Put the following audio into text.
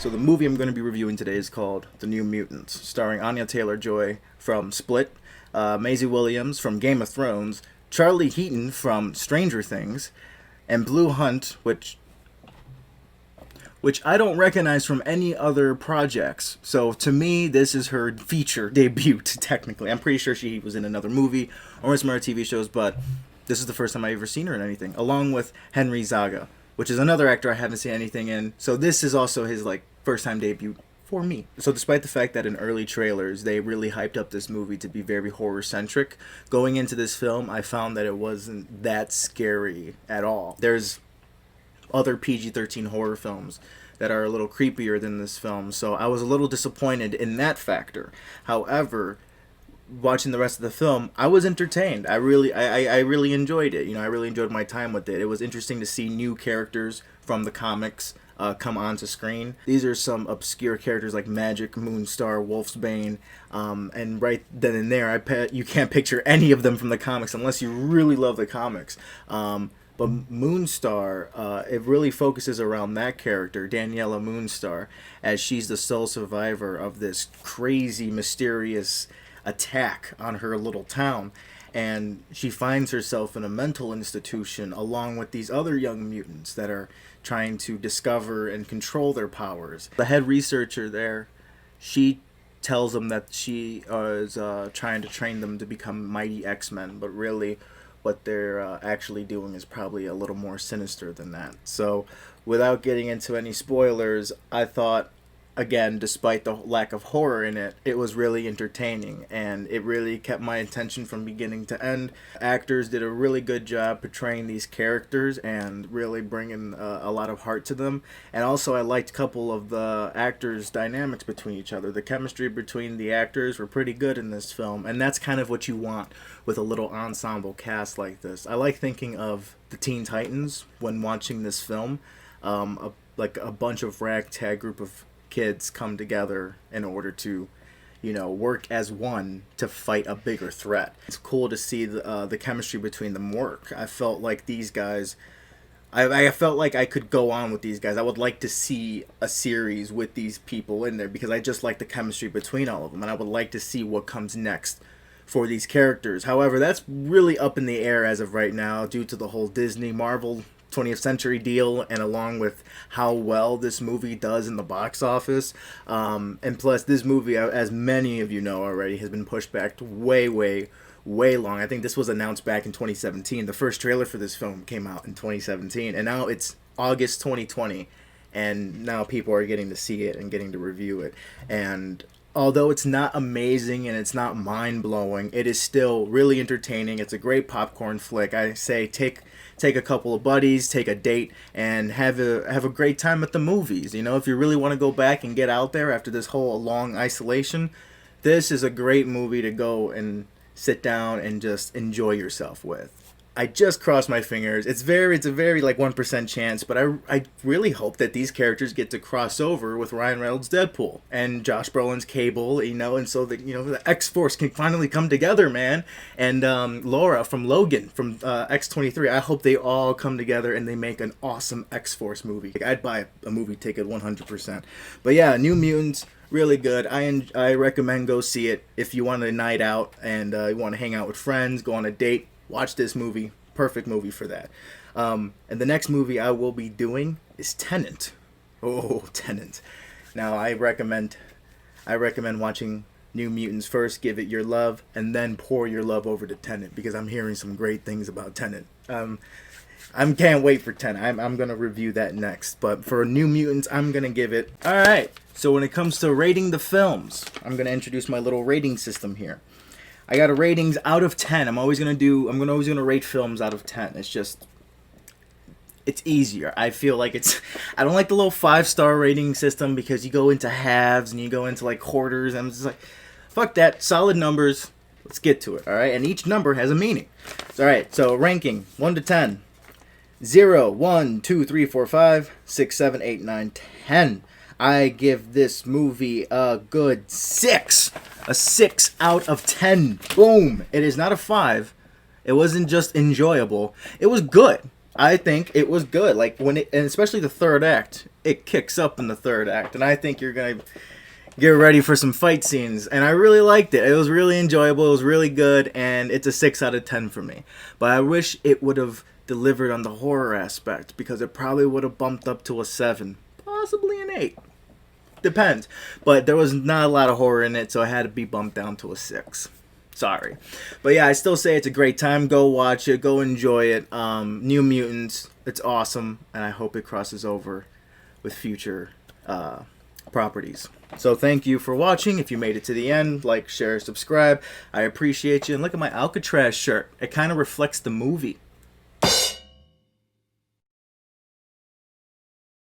So the movie I'm going to be reviewing today is called The New Mutants, starring Anya Taylor-Joy from Split, Maisie Williams from Game of Thrones, Charlie Heaton from Stranger Things, and Blue Hunt, which I don't recognize from any other projects. So to me, this is her feature debut, technically. I'm pretty sure she was in another movie or in some other TV shows, but this is the first time I've ever seen her in anything, along with Henry Zaga, which is another actor I haven't seen anything in. So this is also his first time debut for me. So despite the fact that in early trailers they really hyped up this movie to be very horror centric, going into this film I found that it wasn't that scary at all. There's other PG-13 horror films that are a little creepier than this film, so I was a little disappointed in that factor. However, watching the rest of the film, I was entertained. I really enjoyed it. I really enjoyed my time with it. It was interesting to see new characters from the comics come onto screen. These are some obscure characters like Magic, Moonstar, Wolfsbane, and right then and there, you can't picture any of them from the comics unless you really love the comics. But Moonstar, it really focuses around that character, Daniela Moonstar, as she's the sole survivor of this crazy, mysterious attack on her little town. And she finds herself in a mental institution along with these other young mutants that are trying to discover and control their powers. The head researcher there, she tells them that she is trying to train them to become mighty X-Men, but really what they're actually doing is probably a little more sinister than that. So without getting into any spoilers, I thought, again, despite the lack of horror in it, it was really entertaining, and it really kept my attention from beginning to end. Actors did a really good job portraying these characters and really bringing a lot of heart to them. And also I liked a couple of the actors' dynamics between each other. The chemistry between the actors were pretty good in this film, and that's kind of what you want with a little ensemble cast like this. I like thinking of the Teen Titans when watching this film, like a bunch of ragtag group of kids come together in order to, work as one to fight a bigger threat. It's cool to see the chemistry between them work. I felt like these guys, I felt like I could go on with these guys. I would like to see a series with these people in there because I just like the chemistry between all of them, and I would like to see what comes next for these characters. However, that's really up in the air as of right now due to the whole Disney Marvel 20th Century deal, and along with how well this movie does in the box office. And plus, this movie, as many of you know already, has been pushed back to way long. I think this was announced back in 2017. The first trailer for this film came out in 2017, and now it's August 2020, and now people are getting to see it and getting to review it. And although it's not amazing and it's not mind-blowing, it is still really entertaining. It's a great popcorn flick. I say take a couple of buddies, take a date, and have a great time at the movies. If you really want to go back and get out there after this whole long isolation, this is a great movie to go and sit down and just enjoy yourself with. I just crossed my fingers. It's a very 1% chance, but I really hope that these characters get to cross over with Ryan Reynolds' Deadpool and Josh Brolin's Cable, and so that the X-Force can finally come together, man. And Laura from Logan from X-23. I hope they all come together and they make an awesome X-Force movie. I'd buy a movie ticket 100%. But yeah, New Mutants, really good. I recommend go see it if you want a night out and you want to hang out with friends, go on a date. Watch this movie. Perfect movie for that. And the next movie I will be doing is Tenet. Oh, Tenet. Now, I recommend watching New Mutants first, give it your love, and then pour your love over to Tenet, because I'm hearing some great things about Tenet. I can't wait for Tenet. I'm going to review that next. But for New Mutants, I'm going to give it... Alright, so when it comes to rating the films, I'm going to introduce my little rating system here. I got a ratings out of 10. I'm always gonna rate films out of 10. It's easier. I feel like I don't like the little 5-star rating system because you go into halves and you go into quarters. I'm just like, fuck that. Solid numbers. Let's get to it. All right, and each number has a meaning. All right. So ranking 1 to 10. 0, 1, 2, 3, 4, 5, 6, 7, 8, 9, 10. I give this movie a good 6. A 6 out of 10. Boom. It is not a 5. It wasn't just enjoyable. It was good. I think it was good. Like when it, and especially the third act, it kicks up in the third act, and I think you're gonna get ready for some fight scenes. And I really liked it. It was really enjoyable. It was really good, and it's a 6 out of 10 for me. But I wish it would have delivered on the horror aspect because it probably would have bumped up to a 7, possibly an 8. Depends. But there was not a lot of horror in it, so it had to be bumped down to a 6. Sorry. But yeah, I still say it's a great time. Go watch it. Go enjoy it. New Mutants. It's awesome. And I hope it crosses over with future properties. So thank you for watching. If you made it to the end, like, share, subscribe. I appreciate you. And look at my Alcatraz shirt. It kind of reflects the movie.